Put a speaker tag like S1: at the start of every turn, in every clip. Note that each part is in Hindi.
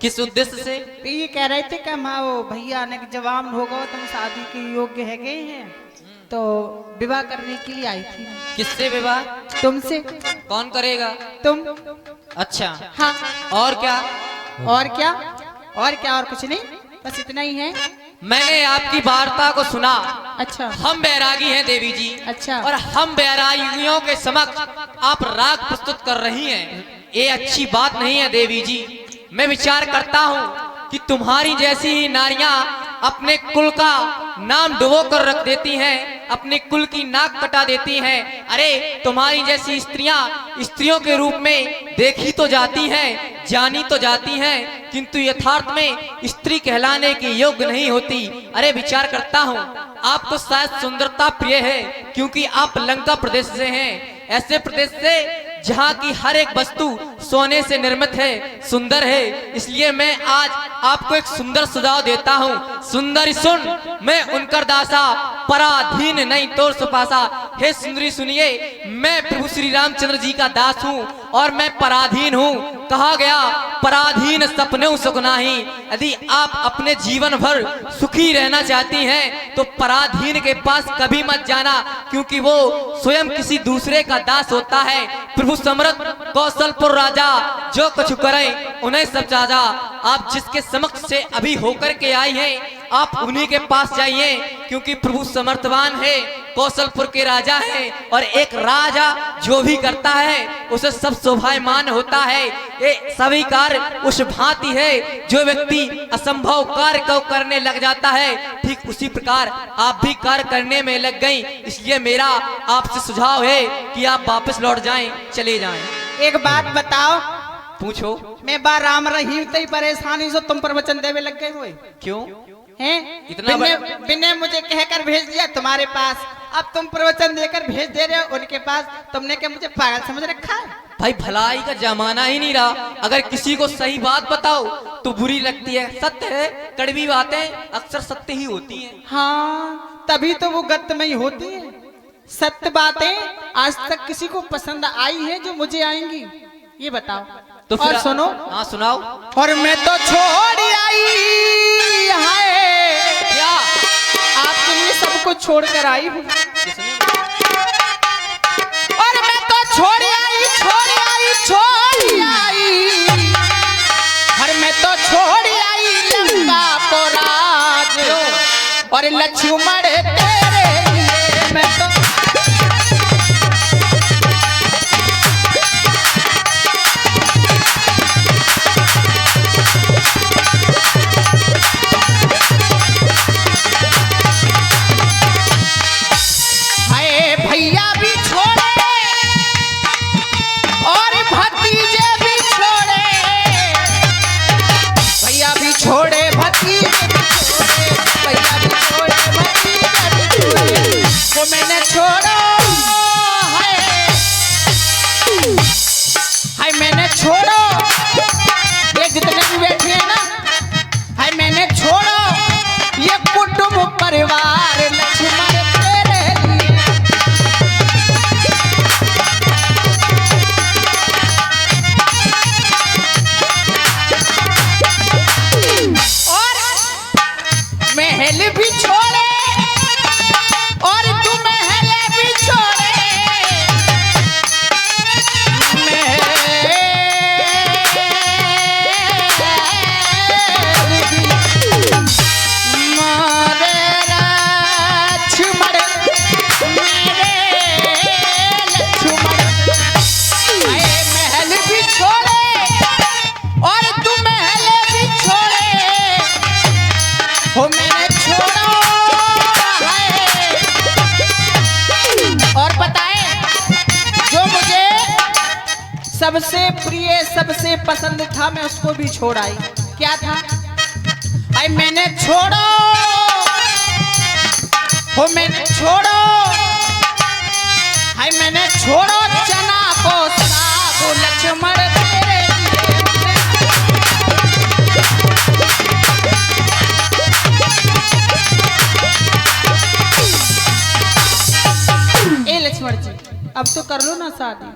S1: किस उद्देश्य से?
S2: तो ये कह रहे थे कि माँ वो भैया ने जवान हो गए तुम शादी के योग्य है गए हैं तो विवाह करने के लिए आई थी।
S1: किससे विवाह?
S2: तुमसे।
S1: कौन करेगा?
S2: तुम।
S1: अच्छा।
S2: हाँ।
S1: और क्या?
S2: और क्या? और क्या? और कुछ नहीं, बस इतना ही है।
S1: मैंने आपकी वार्ता को सुना।
S2: अच्छा।
S1: हम बैरागी हैं देवी जी।
S2: अच्छा।
S1: और हम बैरागियों के समक्ष आप राग प्रस्तुत कर रही हैं, ये अच्छी बात नहीं है देवी जी। मैं विचार करता हूँ कि तुम्हारी जैसी ही नारियां अपने कुल का नाम डुबो कर रख देती हैं, अपने कुल की नाक कटा देती हैं। अरे तुम्हारी जैसी स्त्रियों के रूप में देखी तो जाती हैं, जानी तो जाती हैं, किंतु यथार्थ में स्त्री कहलाने के योग्य नहीं होती। अरे विचार करता हूँ आप तो शायद सुंदरता प्रिय है, क्योंकि आप लंका प्रदेश से हैं, ऐसे प्रदेश से जहाँ की हर एक वस्तु सोने से निर्मित है, सुंदर है। इसलिए मैं आज आपको एक सुंदर सुझाव देता हूँ। सुंदरी सुन, मैं उनकर दासा, पराधीन नहीं तोर सुपासा। हे सुंदरी सुनिए, मैं प्रभु श्री रामचंद्र जी का दास हूँ और मैं पराधीन हूँ। कहा गया पराधीन सपने सुख नाही। यदि आप अपने जीवन भर सुखी रहना चाहती हैं तो पराधीन के पास कभी मत जाना, क्योंकि वो स्वयं किसी दूसरे का दास होता है। प्रभु समर्थ कौशलपुर राजा जो कुछ करें उन्हें सब राजा। आप जिसके समक्ष से अभी होकर के आई हैं आप उन्हीं के पास जाइए, क्योंकि प्रभु समर्थवान है, कौशलपुर के राजा हैं। और एक राजा जो भी करता है उसे सब शोभायमान होता है। ये सभी कार्य उस भांति है जो व्यक्ति असंभव कार्य को करने लग जाता है, ठीक उसी प्रकार आप भी कार्य करने में लग गई। इसलिए मेरा आपसे सुझाव है कि आप वापस लौट जाएं, चले जाएं।
S2: एक बात बताओ।
S1: पूछो। मैं
S2: बार राम रहीम तई परेशानी से तुम प्रवचन देवे लग गए हुए
S1: क्यों
S2: हैं?
S1: इतना
S2: बिने मुझे कहकर भेज दिया तुम्हारे पास, अब तुम प्रवचन देकर भेज दे रहे हो उनके पास। तुमने क्या मुझे पागल समझ रखा है?
S1: भाई भलाई का जमाना ही नहीं रहा। अगर किसी को सही बात बताओ तो बुरी लगती है। सत्य है, कड़वी बातें अक्सर सत्य ही होती हैं।
S2: हाँ, तभी तो वो गत्तमयी होती है। सत्य बातें आज तक किसी को पसंद आई है जो मुझे आएंगी? ये बताओ।
S1: तो
S2: और सुनो।
S1: हाँ सुनाओ।
S2: और मैं तो छोड़ आई है,
S1: क्या?
S2: आपके लिए सब कुछ छोड़ कर आई हूँ।
S1: किसने?
S2: और मैं तो छोड़ आई, छोड़ आई, छोड़ आई। और मैं तो छोड़ आई लंका को राज, और लक्ष्मण तेरे लिए मैं तो मैंने छोड़ो है मैंने छोड़ो, ये जितने भी बैठे हैं ना, है मैंने छोड़ो ये कुटुंब परिवार लक्ष्मण तेरे लिए। और महल भी छोड़े और तू महल भी छोड़े, सबसे प्रिय सबसे पसंद था, मैं उसको भी छोड़ आई। क्या था? आई मैंने छोड़ो हो, मैंने छोड़ो, आई मैंने छोड़ो चना को साग लक्ष्मण तेरे लिए। ए लक्ष्मण जी, अब तो कर लो ना शादी।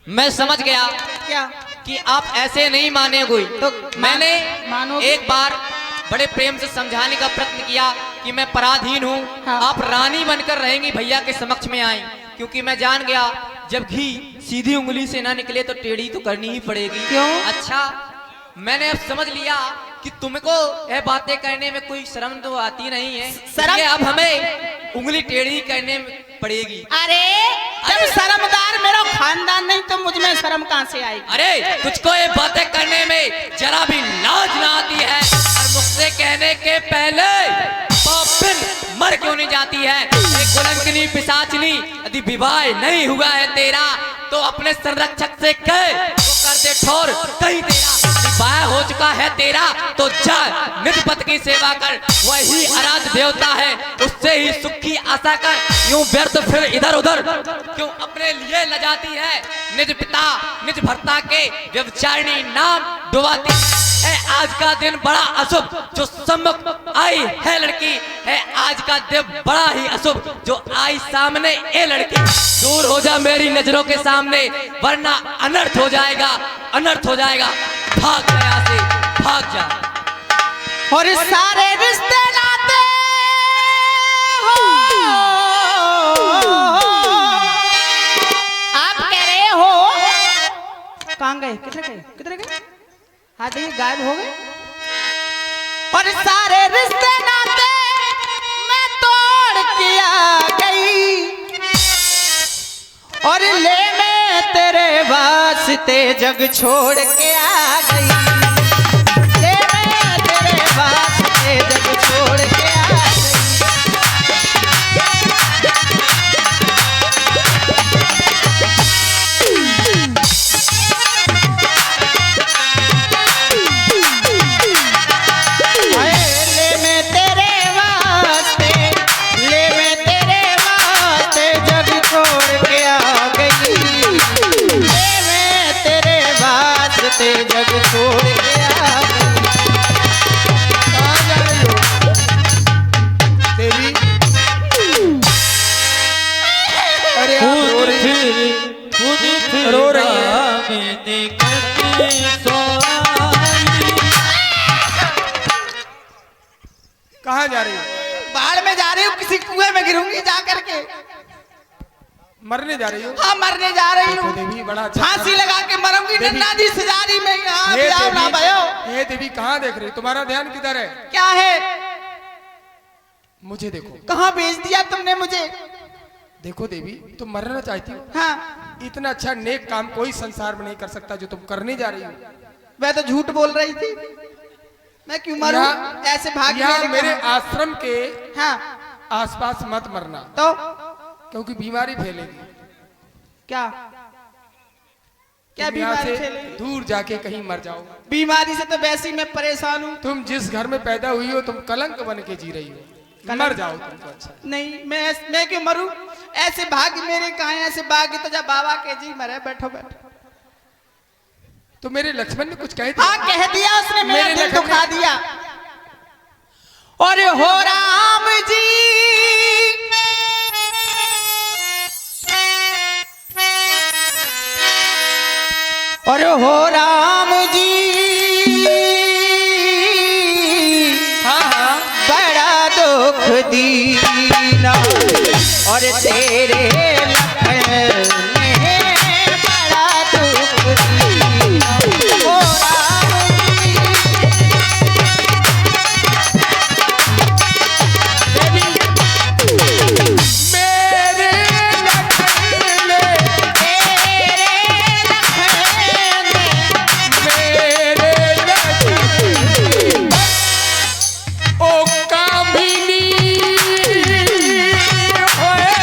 S1: मैं समझ गया
S2: क्या
S1: कि आप ऐसे नहीं मानेंगे।
S2: तो
S1: मैंने
S2: मानो
S1: एक बार बड़े प्रेम से समझाने का प्रयत्न किया कि मैं पराधीन हूँ,
S2: हाँ।
S1: आप रानी बनकर रहेंगी, भैया के समक्ष में आई, क्योंकि मैं जान गया जब घी सीधी उंगली से ना निकले तो टेढ़ी तो करनी ही पड़ेगी।
S2: क्यों?
S1: अच्छा, मैंने अब समझ लिया कि तुमको यह बातें करने में कोई शर्म तो आती नहीं है,
S2: शर्म?
S1: इसलिए अब हमें उंगली टेढ़ी करने में पड़ेगी।
S2: अरे जब शर्मदार मेरा खानदान नहीं तो मुझ में शर्म कहाँ से आएगी?
S1: अरे तुझको ये बातें करने में जरा भी लाज ना आती है, और मुझसे कहने के पहले पापिन मर क्यों नहीं जाती है? एक कुलंकनी पिशाचनी, यदि विवाह नहीं हुआ है तेरा तो अपने संरक्षक से कह वो कर दे ठोर, कहीं तेरा विवाह हो चुका है तेरा तो जा निज पति की सेवा कर, वही आराध्य देवता है, उससे ही सुख की आशा कर। यूं व्यर्थ फिर इधर उधर क्यों अपने लिए लजाती है? निज पिता निज भर्ता के व्यभिचारिणी नाम डुबाती है। आज का दिन बड़ा अशुभ जो सम्मुख आई है लड़की है, आज का दिन बड़ा ही अशुभ जो आई सामने ये लड़की। दूर हो जा मेरी नजरों के सामने, वरना अनर्थ हो जाएगा, अनर्थ हो जाएगा। भाग जा यहाँ से, भाग जा।
S2: और सारे रिश्ते नाते हो आप कह रहे हो कहाँ गए? किधर गए? किधर गए? हाँ देखिए गायब हो गए। और सारे रिश्ते नाते मैं तोड़ के आ गई, और ले मैं तेरे वास्ते जग छोड़ के आ गई, ले मैं तेरे वास्ते जग छोड़ के आ गई। ले मैं तेरे वास्ते, ले मैं तेरे वास्ते जग छोड़ के आ गई, ले मैं तेरे वास्ते जग छोड़ के आ गई।
S3: कहाँ जा रही हो देवी? अरे आप रो रही रो रही है। कहाँ जा रही हो?
S2: बाढ़ में जा रही हूँ, किसी कुएं में गिरूंगी जा करके।
S3: मरने जा रही हो?
S2: हाँ मरने जा रही
S3: देखो
S2: हूँ,
S3: देवी बड़ा अच्छा
S2: फांसी लगा के मरूंगी।
S3: देवी।
S2: नन्ना जी सजारी में यहाँ
S3: हे
S2: भी आओ ना भयो।
S3: देवी, हे देवी कहाँ देख रही? तुम्हारा ध्यान किधर है?
S2: क्या है?
S3: मुझे देखो।
S2: कहाँ भेज दिया तुमने मुझे?
S3: देखो देवी, तुम मरना चाहती हो?
S2: हाँ
S3: इतना अच्छा नेक काम कोई संसार में नहीं कर सकता जो तुम करने जा रही हो।
S2: मैं तो झूठ बोल रही थी, मैं क्यों मरूं? ऐसे भाग
S3: यहाँ मेरे आश्रम के
S2: हाँ
S3: आसपास मत मरना,
S2: तो
S3: क्योंकि बीमारी फैलेगी।
S2: क्या क्या
S3: तुम यहाँ
S2: बीमारी
S3: से
S2: फैलेगी?
S3: दूर जाके कहीं मर जाओ।
S2: बीमारी से तो वैसे ही मैं परेशान हूँ।
S3: तुम जिस घर में पैदा हुई हो तुम कलंक बन के जी रही हो, मर जाओ तुम तो अच्छा।
S2: नहीं मैं क्यों मरूं? ऐसे भाग्य मेरे कहाँ हैं? ऐसे भाग्य तो जब बाबा के जी मरे। बैठो बैठो।
S3: तो मेरे लक्ष्मण ने कुछ कह दिया?
S2: हाँ कह दिया उसने, मेरा
S3: मेरे
S2: दिल
S3: लक्ष्मण
S2: दुखा दिया। और हो राम जी और हो राम जी
S3: हाँ हाँ
S2: बड़ा दुख दीना, और तेरे लखन ने बड़ा दुख दीना। ओ राम जी
S3: मेरे लखन ने,
S2: तेरे लखन ने
S3: मेरे लखन ओ कामिनी होए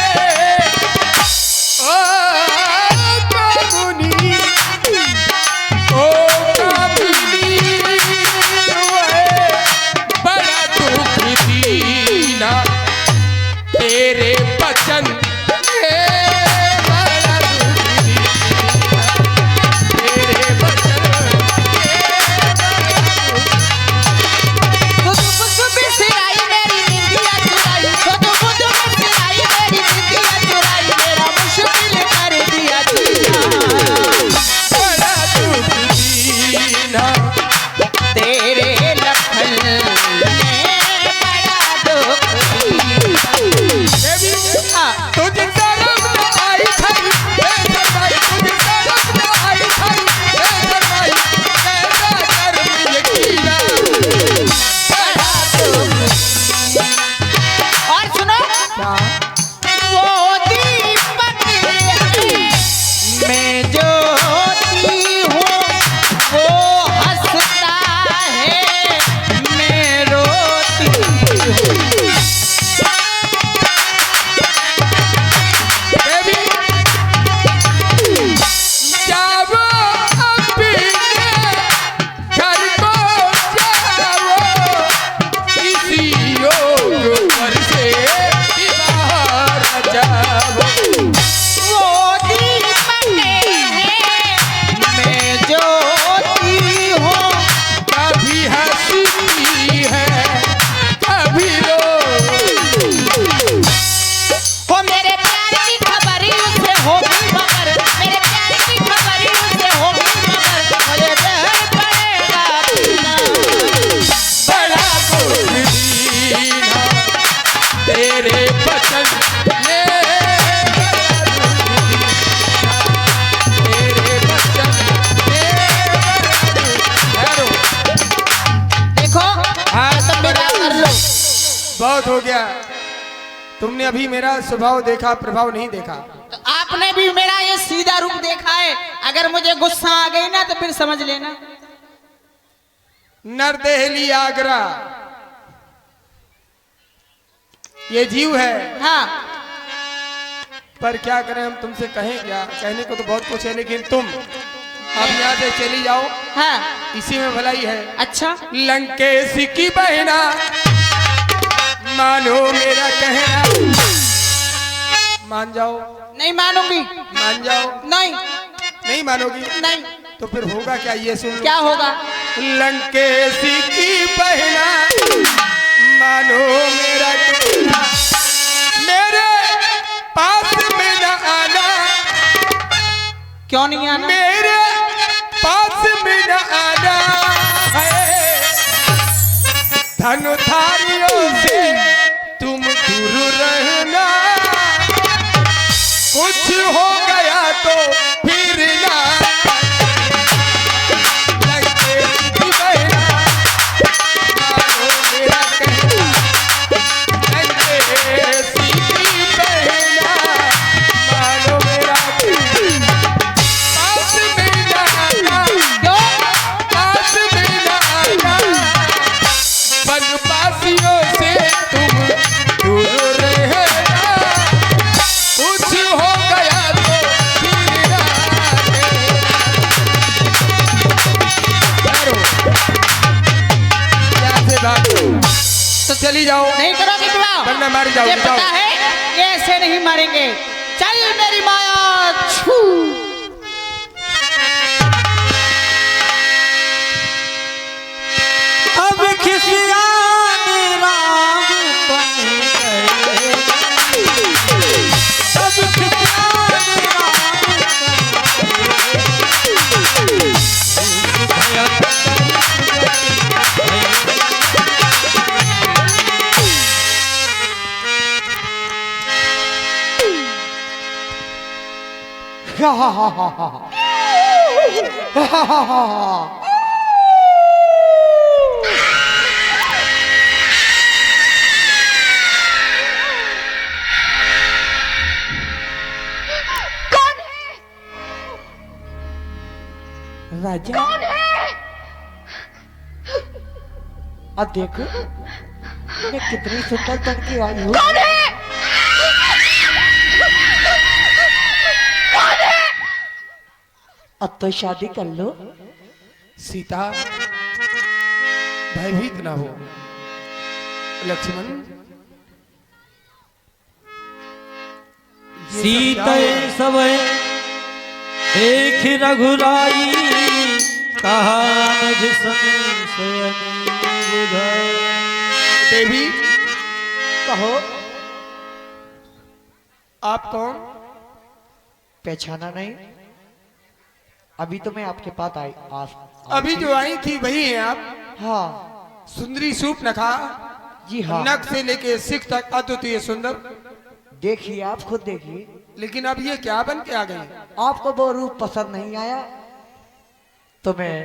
S3: बहुत हो गया। तुमने अभी मेरा स्वभाव देखा, प्रभाव नहीं देखा।
S2: तो आपने भी मेरा ये सीधा रूप देखा है। अगर मुझे गुस्सा आ गई ना तो फिर समझ लेना।
S3: नरदेहली आगरा ये जीव है।
S2: हाँ,
S3: पर क्या करें, हम तुमसे कहें क्या? कहने को तो बहुत कुछ है, लेकिन तुम अब यहाँ से चली जाओ।
S2: हाँ,
S3: इसी में भलाई है।
S2: अच्छा।
S3: लंकेश की बहना मानो मेरा कहना। मान जाओ।
S2: नहीं मानूंगी।
S3: मान जाओ।
S2: नहीं।
S3: नहीं मानोगी?
S2: नहीं।
S3: तो फिर होगा क्या, ये सुन लो।
S2: क्या होगा?
S3: लंकेश की बहना मानो मेरा कहना, मेरे पास में न आना।
S2: क्यों नहीं आना?
S3: मेरे पास में न आना है। धनुधारियों से तुम दूर रहना। कुछ हो गया तो फिर ना। लंकेश की बहना मानो मेरा कहना। लंकेश की बहना मानो मेरा कहना। पास में न आना, पास में न आना। वनवासियों से तुम दूर रहना। कुछ हो गया तो फिर ना कहना। यहाँ से भागो। तो चली जाओ।
S2: नहीं करोगे विवाह?
S3: वरना मारी जाओगी।
S2: ये
S3: जाओ।
S2: पता है ये ऐसे नहीं मारेंगे। चल मेरी माया छू।
S1: अब खिसियाने राम बन गए। अब खिसियाने राम
S4: राजा अब देखो मैं कितनी सुंदर बन के आई हूँ। अब तो शादी कर लो।
S3: सीता भयभीत ना हो। लक्ष्मण
S1: सीते सब देख रघुराई, कहा निज संशय बुझाई।
S3: देवी
S4: कहो
S3: आप कौन?
S4: पहचाना नहीं? अभी तो मैं आपके पास आई
S3: अभी जो आई थी वही हैं आप?
S4: हाँ
S3: सुंदरी सूप नखा,
S4: जी हाँ।
S3: नख से लेके सिख तक अद्वितीय सुंदर।
S4: देखिए आप खुद देखिए।
S3: लेकिन अब ये क्या बन के आ गए?
S4: आपको वो रूप पसंद नहीं आया तो मैं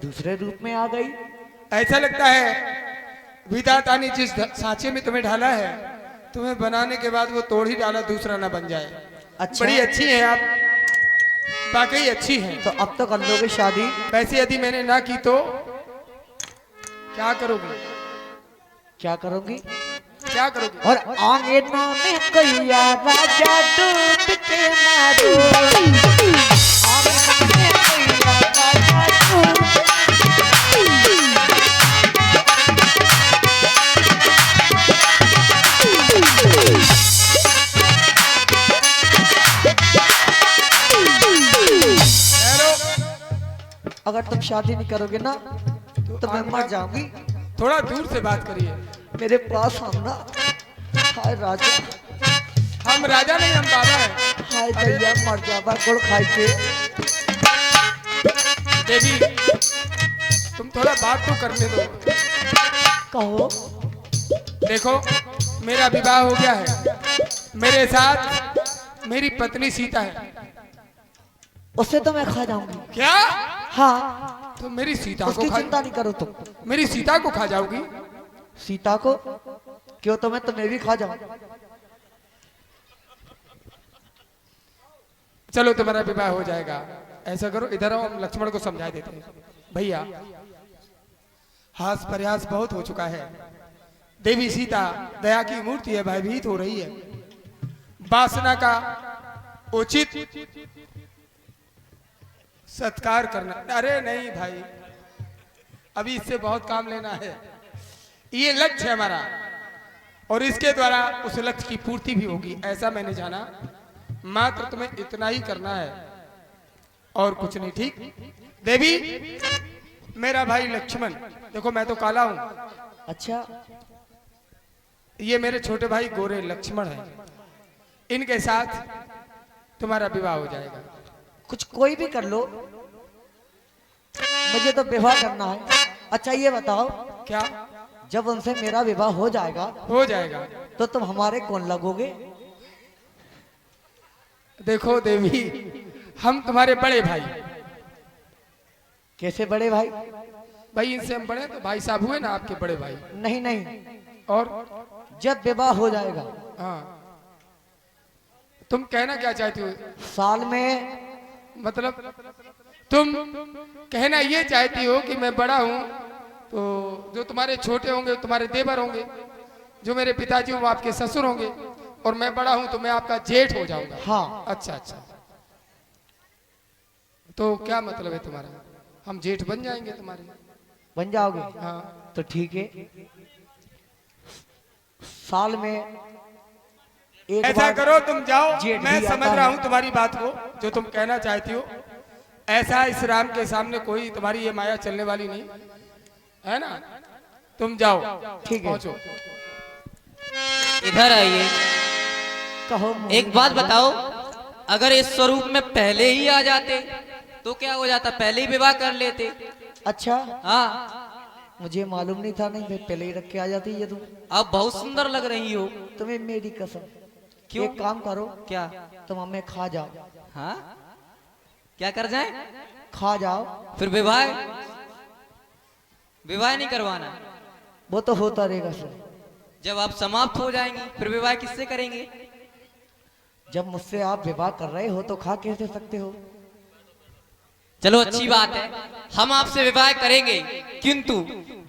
S4: दूसरे रूप में आ गई।
S3: ऐसा लगता है विधाता ने जिस सांचे में तुम्हें ढाला है, तुम्हें बनाने के बाद वो तोड़ ही डाला, दूसरा ना बन जाए।
S4: अच्छा।
S3: बड़ी अच्छी है आप, वाकई अच्छी हैं।
S4: तो अब तो कर लोगे शादी?
S3: वैसे यदि मैंने ना की तो क्या करोगे?
S4: क्या करोगी?
S3: क्या करोगे?
S4: और आंगना में कैया राजा डूब के मारो। आंगना में कैया राजा डूब। अगर तुम शादी नहीं करोगे ना तो मैं मर जाऊंगी।
S3: थोड़ा दूर से बात करिए।
S4: मेरे पास आना। हाय राजा।
S3: हम राजा नहीं, हम बाबा हैं।
S4: हाय दैया मर जावा गुड़ खाई के।
S3: देवी तुम थोड़ा बात तो करने दो।
S4: कहो।
S3: देखो मेरा विवाह हो गया है, मेरे साथ मेरी पत्नी सीता है।
S4: उससे तो मैं खा जाऊंगी।
S3: क्या?
S4: हाँ
S3: तो मेरी सीता
S4: उसकी
S3: को खा,
S4: चिंता नहीं करो तुम।
S3: मेरी सीता को खा जाओगी?
S4: सीता को क्यों तो मैं भी खा जाऊं।
S3: चलो तुम्हारा विवाह हो जाएगा। ऐसा करो, इधर आओ, हम लक्ष्मण को समझा देते हैं। भैया, हास प्रयास बहुत हो चुका है। देवी सीता दया की मूर्ति है, भयभीत हो रही है। वासना का उचित सत्कार करना। अरे नहीं भाई, अभी इससे बहुत काम लेना है। ये लक्ष्य है हमारा, और इसके द्वारा उस लक्ष्य की पूर्ति भी होगी, ऐसा मैंने जाना। मात्र तुम्हें इतना ही करना है और कुछ नहीं, ठीक? देवी, मेरा भाई लक्ष्मण, देखो मैं तो काला हूं,
S4: अच्छा,
S3: ये मेरे छोटे भाई गोरे लक्ष्मण हैं। इनके साथ तुम्हारा विवाह हो जाएगा।
S4: कुछ कोई भी कर लो, मुझे तो विवाह करना है। अच्छा ये बताओ,
S3: क्या?
S4: जब उनसे मेरा विवाह हो जाएगा
S3: हो जाएगा।
S4: तो तुम हमारे कौन लगोगे?
S3: देखो देवी, हम तुम्हारे बड़े भाई।
S4: कैसे बड़े भाई?
S3: भाई इनसे हम बड़े, तो भाई साहब हुए ना आपके बड़े भाई।
S4: नहीं नहीं,
S3: और
S4: जब विवाह हो जाएगा
S3: हाँ, तुम कहना क्या चाहती हो?
S4: साल में,
S3: मतलब तुम कहना ये चाहती हो कि मैं बड़ा हूं, तो जो तुम्हारे छोटे होंगे तुम्हारे देवर होंगे, जो मेरे पिताजी वो आपके ससुर होंगे, और मैं बड़ा हूं तो मैं आपका जेठ हो जाऊंगा।
S4: हाँ।
S3: अच्छा अच्छा, तो क्या मतलब है तुम्हारा? हम जेठ बन जाएंगे तुम्हारे?
S4: बन जाओगे?
S3: हाँ।
S4: तो ठीक है, साल में एक
S3: ऐसा
S4: बार
S3: करो, तुम जाओ,
S4: जेठ
S3: मैं
S4: भी
S3: समझ
S4: आता
S3: रहा
S4: है।
S3: हूँ तुम्हारी बात को, जो तुम कहना चाहती हो। ऐसा इस राम के सामने कोई तुम्हारी ये माया चलने वाली नहीं है ना। तुम जाओ,
S4: ठीक है।
S3: पहुंचो।
S1: इधर आइए।
S4: कहो।
S1: एक बात बताओ, अगर इस स्वरूप में पहले ही आ जाते तो क्या हो जाता? पहले ही विवाह कर लेते।
S4: अच्छा,
S1: हाँ,
S4: मुझे मालूम नहीं था, नहीं मैं पहले ही रख के आ जाती ये तुम।
S1: अब बहुत सुंदर लग रही हो।
S4: तुम्हें मेरी कसम।
S1: क्यों?
S4: एक काम करो,
S1: क्या?
S4: तुम हमें खा जाओ।
S1: हाँ, क्या कर जाए?
S4: खा जाओ।
S1: फिर विवाह? विवाह नहीं करवाना।
S4: वो तो होता रहेगा सर।
S1: जब आप समाप्त हो जाएंगी फिर विवाह किससे करेंगे?
S4: जब मुझसे आप विवाह कर रहे हो तो खा कैसे सकते हो?
S1: चलो अच्छी बात है, हम आपसे विवाह करेंगे, किंतु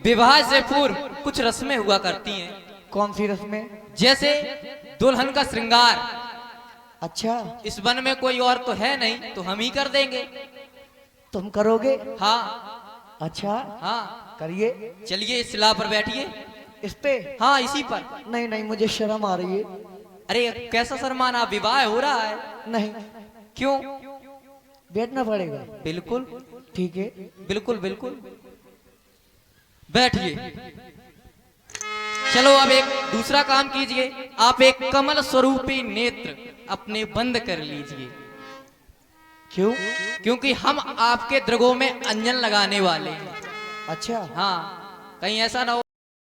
S1: विवाह से पूर्व कुछ रस्में हुआ करती हैं।
S4: कौन सी रस्में?
S1: जैसे दुल्हन का श्रृंगार।
S4: अच्छा,
S1: इस वन में कोई और तो है नहीं, तो हम ही कर देंगे।
S4: तुम करोगे?
S1: हाँ
S4: अच्छा,
S1: हाँ,
S4: करिए।
S1: चलिए इस सिला पर बैठिए।
S4: इस पे?
S1: हाँ, इसी पर।
S4: नहीं नहीं, मुझे शर्म आ रही है।
S1: अरे कैसा शर्माना, विवाह हो रहा है।
S4: नहीं,
S1: क्यों?
S4: बैठना पड़ेगा।
S1: बिल्कुल
S4: ठीक है।
S1: बिल्कुल बिल्कुल, बैठिए। चलो अब एक दूसरा काम कीजिए, आप एक कमल स्वरूपी नेत्र अपने बंद कर लीजिए।
S4: क्यों?
S1: क्योंकि हम आपके द्रगों में अंजन लगाने वाले हैं।
S4: अच्छा,
S1: हाँ, कहीं ऐसा ना हो